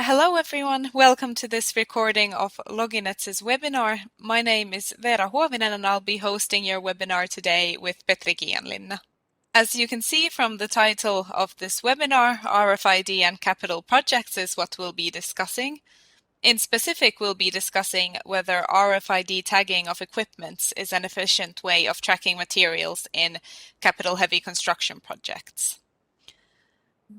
Hello everyone, welcome to this recording of LogiNets' webinar. My name is Veera Huovinen and I'll be hosting your webinar today with Petri Kiianlinna. As you can see from the title of this webinar, RFID and capital projects is what we'll be discussing. In specific, we'll be discussing whether RFID tagging of equipment is an efficient way of tracking materials in capital-heavy construction projects.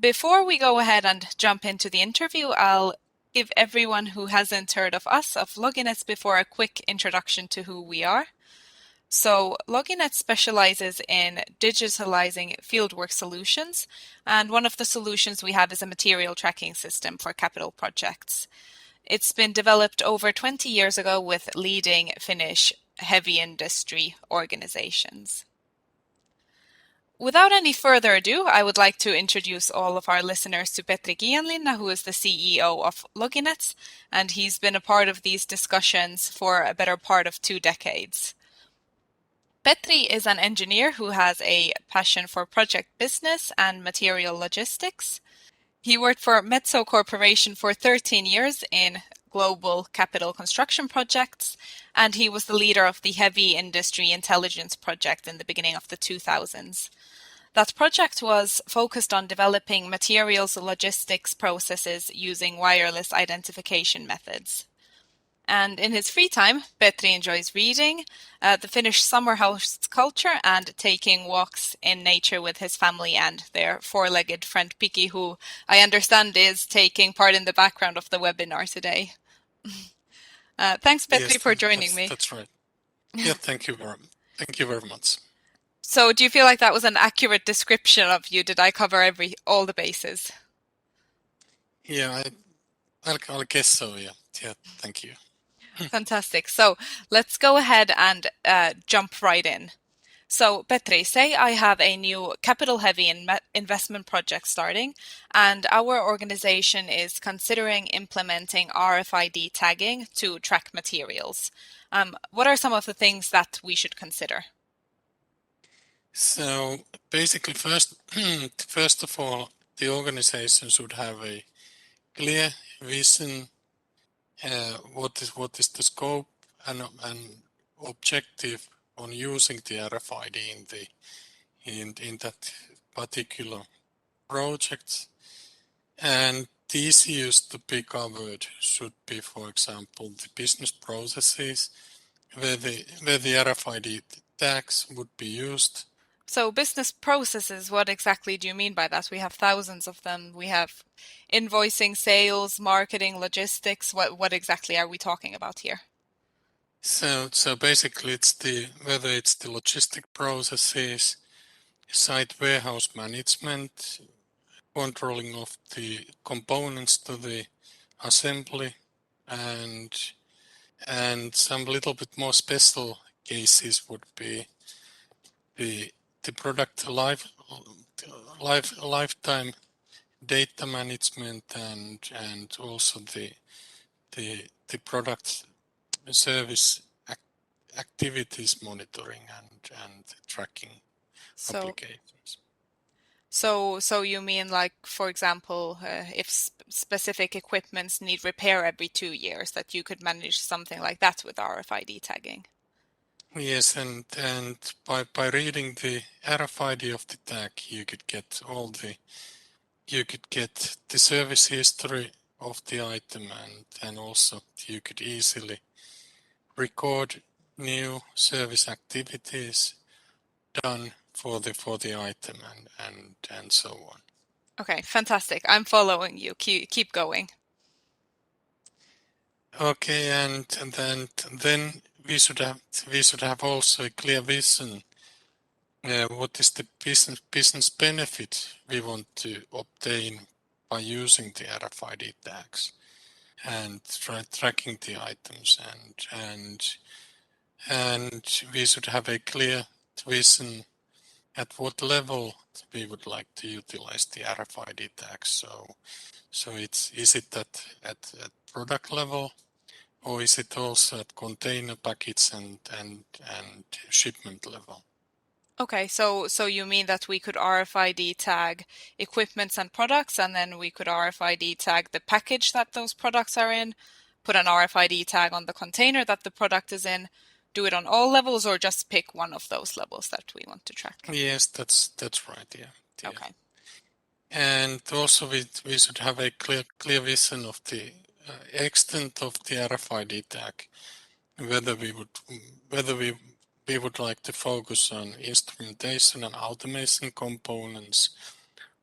Before we go ahead and jump into the interview, I'll give everyone who hasn't heard of us, of LogiNets before, a quick introduction to who we are. So LogiNets specializes in digitalizing fieldwork solutions, and one of the solutions we have is a material tracking system for capital projects. It's been developed over 20 years ago with leading Finnish heavy industry organizations. Without any further ado, I would like to introduce all of our listeners to Petri Kiianlinna, who is the CEO of LogiNets, and he's been a part of these discussions for a better part of 2 decades. Petri is an engineer who has a passion for project business and material logistics. He worked for Metso Corporation for 13 years in global capital construction projects, and he was the leader of the Heavy Industry Intelligence Project in the beginning of the 2000s. That project was focused on developing materials logistics processes using wireless identification methods. And in his free time, Petri enjoys reading, the Finnish summer house culture, and taking walks in nature with his family and their 4-legged friend Piki, who I understand is taking part in the background of the webinar today. Thanks, Petri, for joining me. That's right. Yeah, thank you very much. So do you feel like that was an accurate description of you? Did I cover all the bases? Yeah, I'll guess so, yeah. Yeah, thank you. Fantastic. So let's go ahead and jump right in. So Petri, say I have a new capital-heavy investment project starting, and our organization is considering implementing RFID tagging to track materials. What are some of the things that we should consider? So basically, first of all, the organization should have a clear vision. What is the scope and objective on using the RFID in that particular project, and the issues to be covered should be, for example, the business processes where the RFID tags would be used. So business processes, what exactly do you mean by that? We have thousands of them. We have invoicing, sales, marketing, logistics. What exactly are we talking about here? So basically it's whether it's the logistic processes, site warehouse management, controlling of the components to the assembly, and some little bit more special cases would be the product lifetime data management, and also the product service activities monitoring and tracking applications. So you mean, like, for example, if specific equipments need repair every 2 years, that you could manage something like that with RFID tagging? Yes, and by reading the RFID of the tag, you could get the service history of the item, and also you could easily record new service activities done for the item, and so on. Okay, fantastic. I'm following you. Keep going. Okay, and then we should have also a clear vision. What is the business benefit we want to obtain by using the RFID tags and tracking the items, and we should have a clear vision at what level we would like to utilize the RFID tags. So is it at product level, or is it also at container package and shipment level? Okay, so you mean that we could RFID tag equipments and products, and then we could RFID tag the package that those products are in, put an RFID tag on the container that the product is in, do it on all levels, or just pick one of those levels that we want to track? Yes, that's right. Yeah. Okay. And also we should have a clear vision of the extent of the RFID tag, whether we would like to focus on instrumentation and automation components,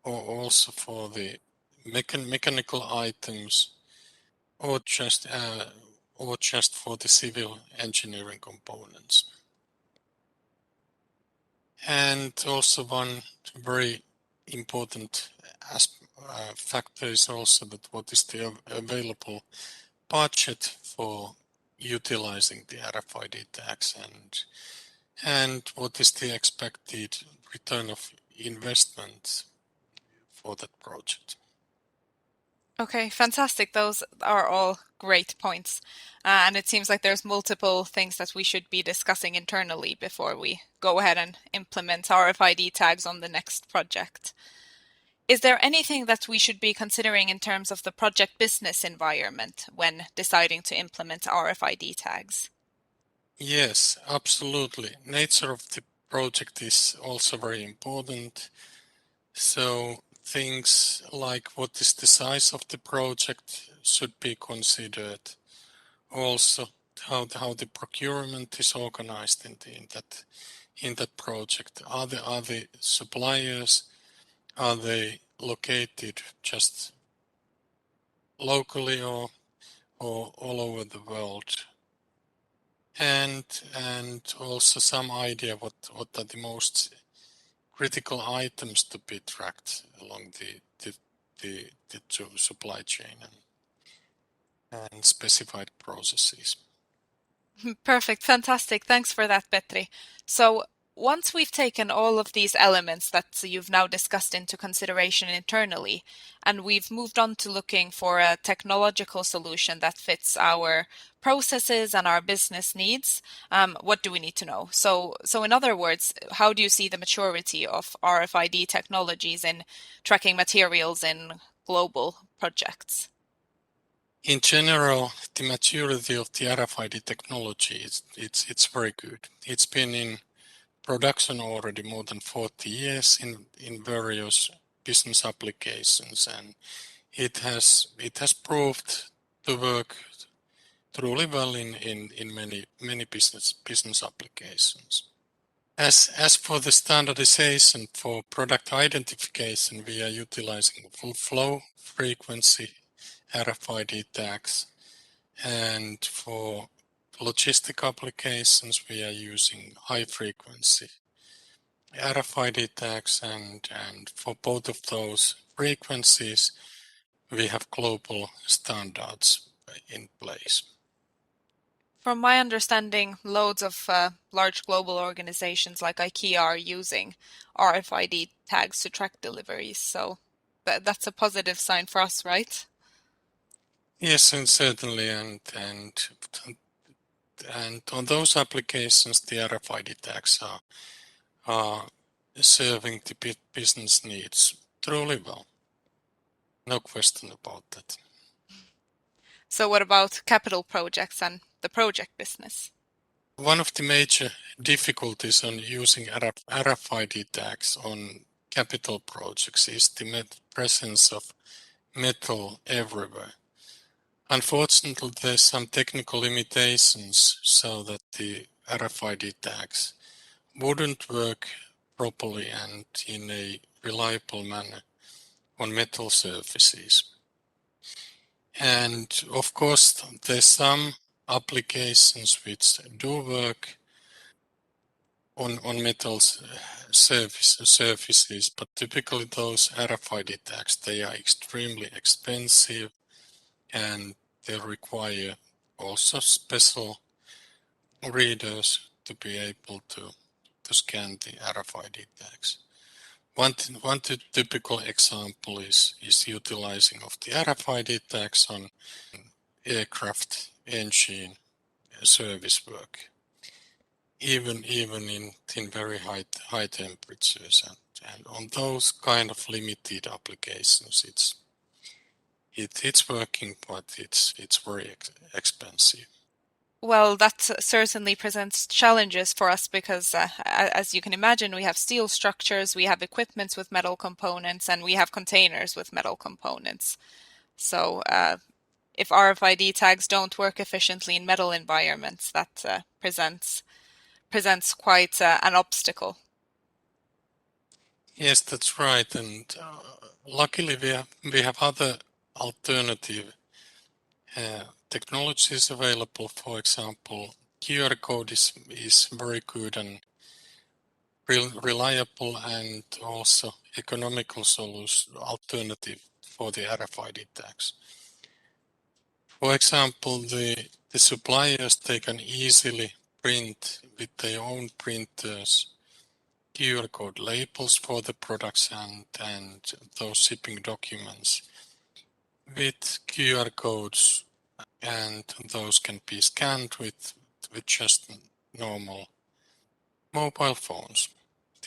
or also for the mechanical items, or just for the civil engineering components. And also one very important factor is also that what is the available budget for utilizing the RFID tags, and what is the expected return of investment for that project. Okay, fantastic. Those are all great points. And it seems like there's multiple things that we should be discussing internally before we go ahead and implement RFID tags on the next project. Is there anything that we should be considering in terms of the project business environment when deciding to implement RFID tags? Yes, absolutely. Nature of the project is also very important. So things like what is the size of the project should be considered. Also, how the procurement is organized in that project. Are the suppliers, are they located just locally, or all over the world? And also some idea what are the most critical items to be tracked along the supply chain, and specified processes. Perfect, fantastic. Thanks for that, Petri. So once we've taken all of these elements that you've now discussed into consideration internally, and we've moved on to looking for a technological solution that fits our processes and our business needs, what do we need to know? So in other words, how do you see the maturity of RFID technologies in tracking materials in global projects? In general, the maturity of the RFID technology it's very good. It's been in production already more than 40 years in various business applications, and it has proved to work truly well in many business applications. As for the standardization for product identification, we are utilizing full flow frequency RFID tags, and for logistic applications we are using high frequency RFID tags, and for both of those frequencies we have global standards in place. From my understanding, loads of large global organizations like IKEA are using RFID tags to track deliveries. So that's a positive sign for us, right? Yes, and certainly, and on those applications the RFID tags are serving the business needs truly well. No question about that. So what about capital projects and the project business? One of the major difficulties on using RFID tags on capital projects is the presence of metal everywhere. Unfortunately, there's some technical limitations so that the RFID tags wouldn't work properly and in a reliable manner on metal surfaces. And of course, there's some applications which do work on metal surfaces, but typically those RFID tags, they are extremely expensive, and they require also special readers to be able to scan the RFID tags. One typical example is utilizing of the RFID tags on aircraft engine service work. even in very high temperatures, and on those kind of limited applications, it's working, but it's very expensive. Well, that certainly presents challenges for us because, as you can imagine, we have steel structures, we have equipments with metal components, and we have containers with metal components. So, if RFID tags don't work efficiently in metal environments, that presents quite an obstacle. Yes, that's right, and luckily we have other alternative technologies available. For example, QR code is very good and reliable and also economical solution alternative for the RFID tags. For example, the suppliers, they can easily print with their own printers QR code labels for the products and those shipping documents with QR codes, and those can be scanned with just normal mobile phones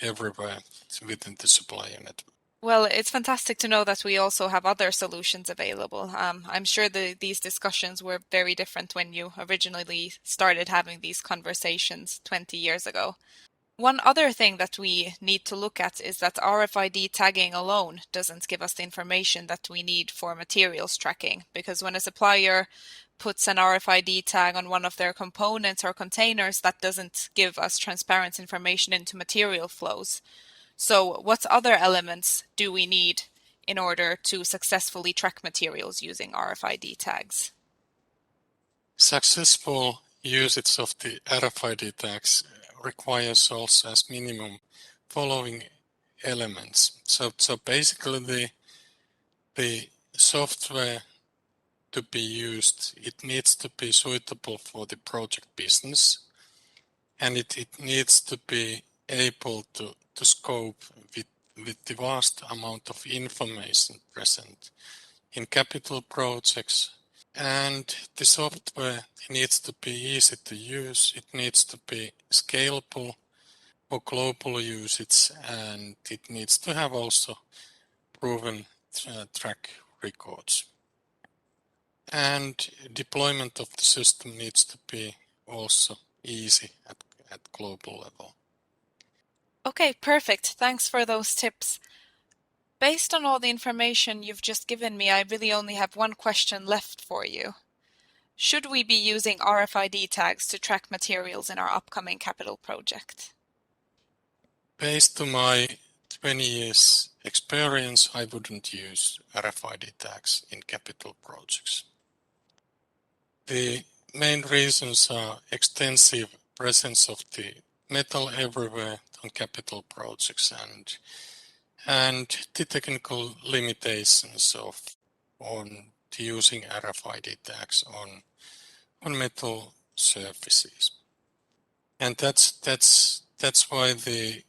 everywhere within the supplier network. Well, it's fantastic to know that we also have other solutions available. I'm sure these discussions were very different when you originally started having these conversations 20 years ago. One other thing that we need to look at is that RFID tagging alone doesn't give us the information that we need for materials tracking, because when a supplier puts an RFID tag on one of their components or containers, that doesn't give us transparent information into material flows. So what other elements do we need in order to successfully track materials using RFID tags? Successful usage of the RFID tags requires also as minimum following elements. So basically the software to be used, it needs to be suitable for the project business, and it needs to be able to scope with the vast amount of information present in capital projects. And the software needs to be easy to use, it needs to be scalable for global usage, and it needs to have also proven track records. And deployment of the system needs to be also easy at global level. Okay, perfect. Thanks for those tips. Based on all the information you've just given me, I really only have one question left for you. Should we be using RFID tags to track materials in our upcoming capital project? Based on my 20 years experience, I wouldn't use RFID tags in capital projects. The main reasons are extensive presence of the metal everywhere on capital projects and the technical limitations of on using RFID tags on metal surfaces. And that's why the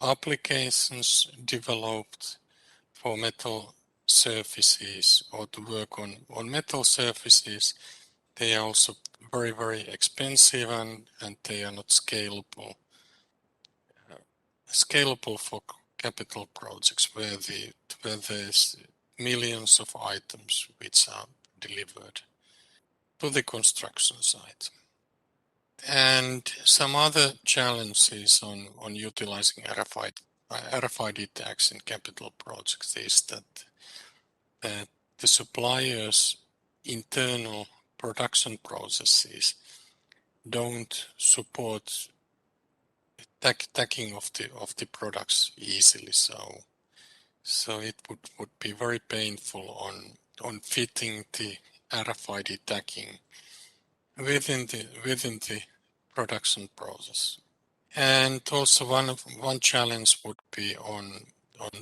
applications developed for metal surfaces or to work on metal surfaces, they are also very expensive and they are not scalable for capital projects where there's millions of items which are delivered to the construction site. And some other challenges on utilizing RFID tags in capital projects is that the suppliers' internal production processes don't support tagging of the products easily. So it would be very painful on fitting the RFID tagging within the production process. And also one challenge would be on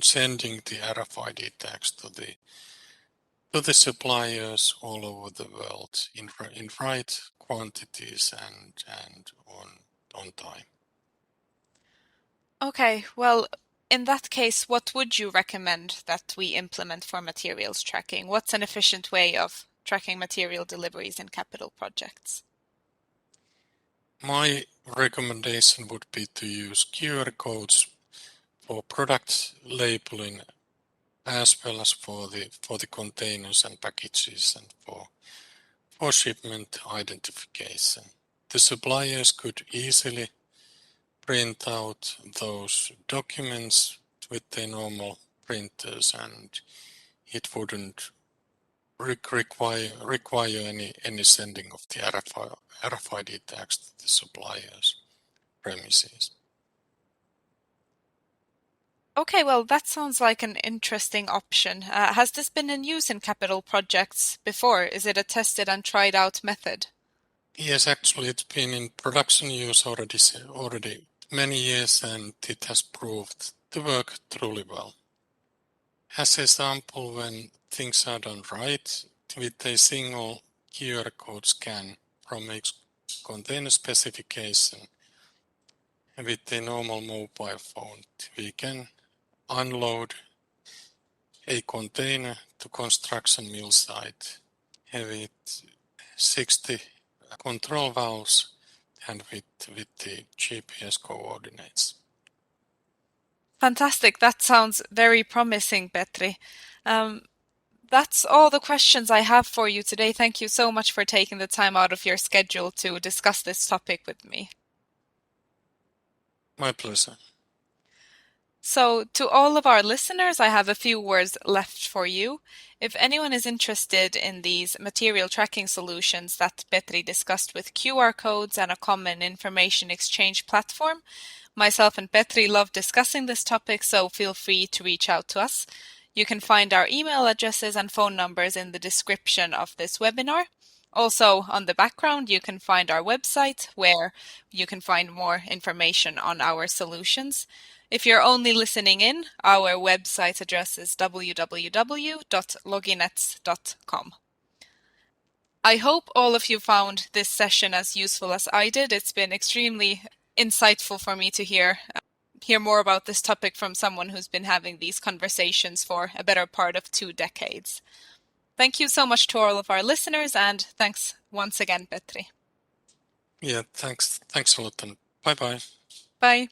sending the RFID tags to the suppliers all over the world in right quantities and on time. Okay, well, in that case, what would you recommend that we implement for materials tracking? What's an efficient way of tracking material deliveries in capital projects? My recommendation would be to use QR codes for product labeling as well as for the containers and packages and for shipment identification. The suppliers could easily print out those documents with their normal printers, and it wouldn't require any sending of the RFID tags to the suppliers' premises. Okay, well, that sounds like an interesting option. Has this been in use in capital projects before? Is it a tested and tried out method? Yes, actually, it's been in production use already many years, and it has proved to work truly well. As a sample, when things are done right, with a single QR code scan from a container specification, with a normal mobile phone, we can unload a container to construction mill site with 60 control valves and with the GPS coordinates. Fantastic. That sounds very promising, Petri. That's all the questions I have for you today. Thank you so much for taking the time out of your schedule to discuss this topic with me. My pleasure. So, to all of our listeners, I have a few words left for you. If anyone is interested in these material tracking solutions that Petri discussed with QR codes and a common information exchange platform, myself and Petri love discussing this topic, so feel free to reach out to us. You can find our email addresses and phone numbers in the description of this webinar. Also, on the background, you can find our website where you can find more information on our solutions. If you're only listening in, our website address is www.loginets.com. I hope all of you found this session as useful as I did. It's been extremely insightful for me to hear more about this topic from someone who's been having these conversations for a better part of 2 decades. Thank you so much to all of our listeners, and thanks once again, Petri. Yeah, thanks a lot, and bye-bye. Bye.